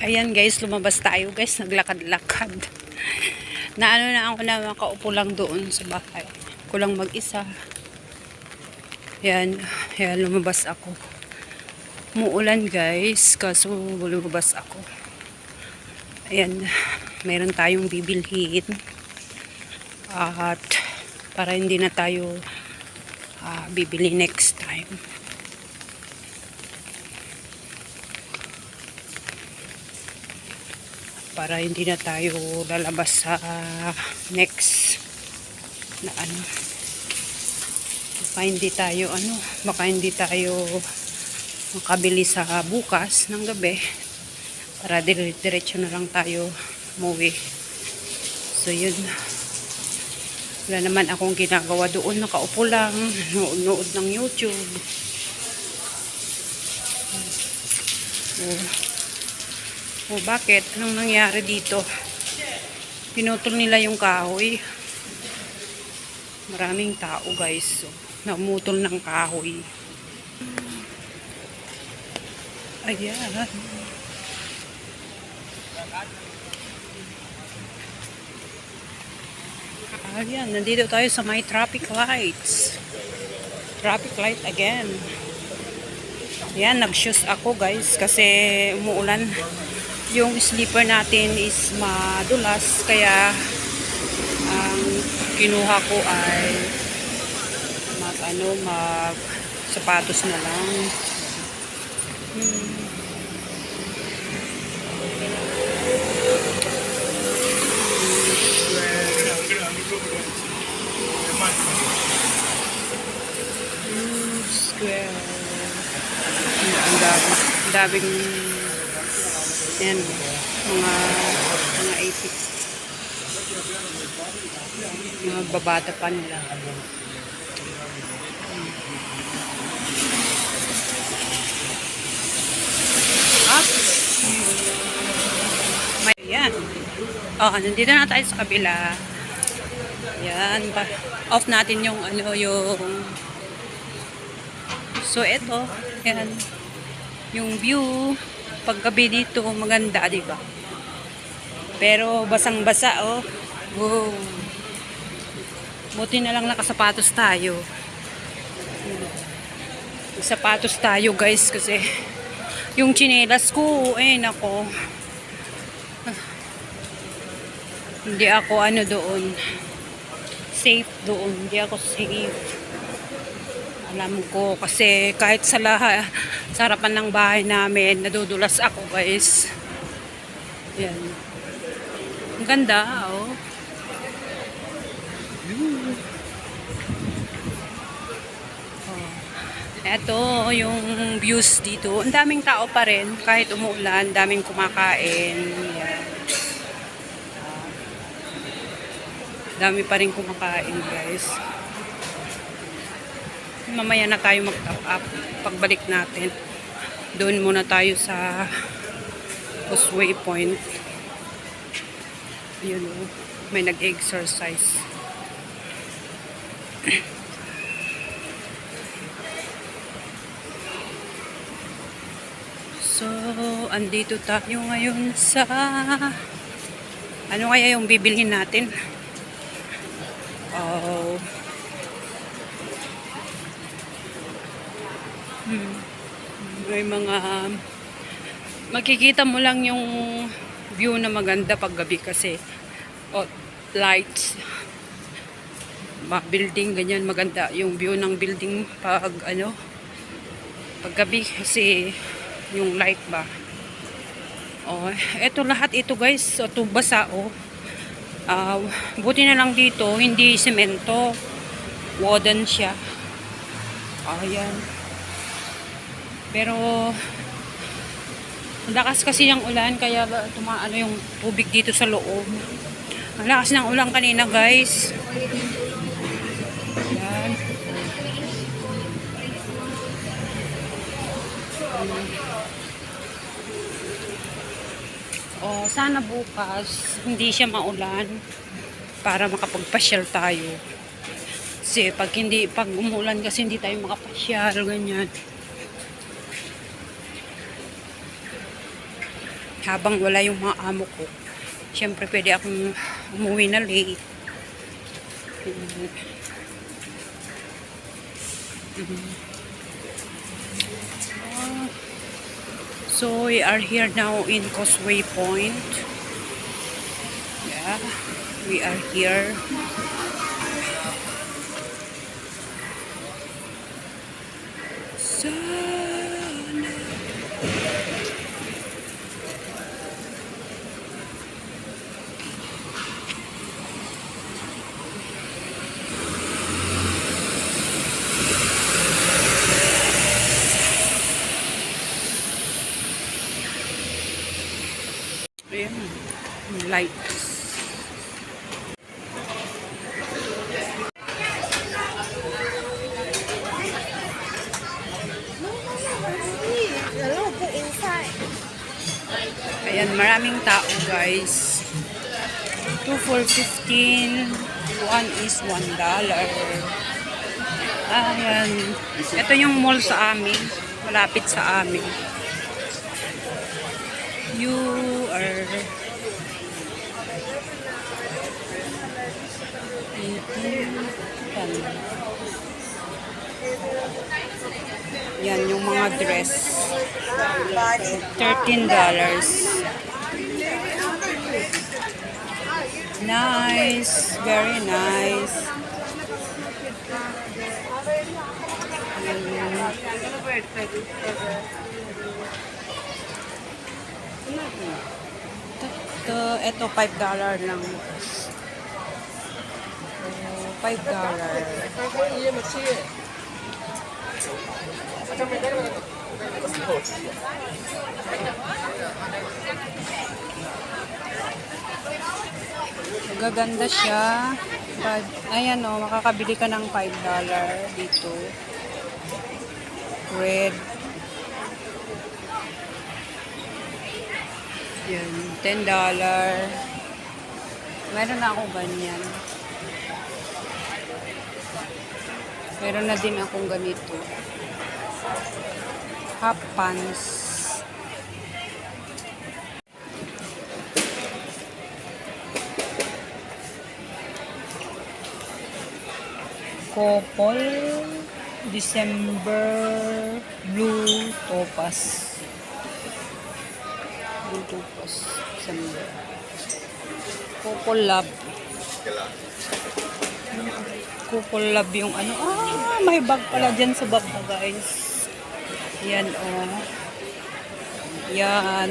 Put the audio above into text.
Ayan guys, lumabas tayo guys, naglakad-lakad. Naano na ako na makaupo lang doon sa bahay. Ko lang mag-isa. Ayan, ayan lumabas ako. Muulan guys, kaso lumabas ako. Ayan, meron tayong bibilhin. At para hindi na tayo bibili next time. Para hindi na tayo lalabas sa next na ano, baka hindi tayo makabili sa bukas ng gabi, para diretso na lang tayo umuwi. So yun, wala naman akong ginagawa doon, nakaupo lang nood ng YouTube. Bakit? Anong nangyari dito? Pinutol nila yung kahoy. Maraming tao guys. So, namutol ng kahoy. Ayan. Ayan, nandito tayo sa may traffic lights. Traffic light again. Ayan, nag-shoes ako guys kasi umuulan. Yung slipper natin is madulas, kaya ang kinuha ko ay mag sapatos na lang. Square. Ang daming yan, mga 80. Mga babata pa nila. Up. Yan. Nandito na tayo sa kabila. Yan. Off natin yung so eto, yan. Yung view paggabi dito maganda, di ba? Pero basang-basa, oh. Wow. Buti na lang nakasapatos tayo. Sapatos tayo, guys, kasi yung tsinelas ko, nako. Hindi ako doon. Safe doon. Hindi ako safe. Alam ko kasi kahit sa harapan ng bahay namin, nadudulas ako guys. Yan. Ang ganda, oh. Eto yung views dito. Ang daming tao pa rin kahit umuulan, daming kumakain. Yan. Dami pa rin kumakain guys. Mamaya na tayo mag-top up. Pagbalik natin, doon muna tayo sa Causeway Point. Yun, may nag-exercise. So, andito tayo ngayon sa ano kaya yung bibilhin natin? May mga makikita mo lang yung view na maganda pag gabi kasi lights, building, ganyan, maganda yung view ng building pag pag gabi kasi yung light ba. Eto lahat ito guys, ito basa, buti na lang dito hindi semento, wooden siya. Ayan. Pero lakas kasi yung ulan, kaya tumaano yung tubig dito sa loob. Ang lakas ng ulan kanina guys. Ayan. Sana bukas hindi siya maulan para makapagpasyal tayo. Kasi pag umulan kasi hindi tayo makapasyal, ganyan. habang wala yung mga amo ko. Siyempre, pwede akong umuwi na late. So, we are here now in Causeway Point. Yeah, we are here. Ayan, lights. Ayan, maraming tao guys. 2 for 15. One is $1. Ayan. Ito yung mall sa amin. Malapit sa amin. You are yan yung mga dress. $13. Nice, very nice. Ito $5 lang. $5. Gaganda siya. But, ayan o, makakabili ka ng $5 dito. Red. Yan, $10. Meron na akong ganyan. Meron na din akong ganito. Half pants. Couple December Blue Topaz. Blue Topaz December. Couple Love. Couple Love yung ano. Ah, may bag pala dyan sa bag mo guys. Yan oh. Yan.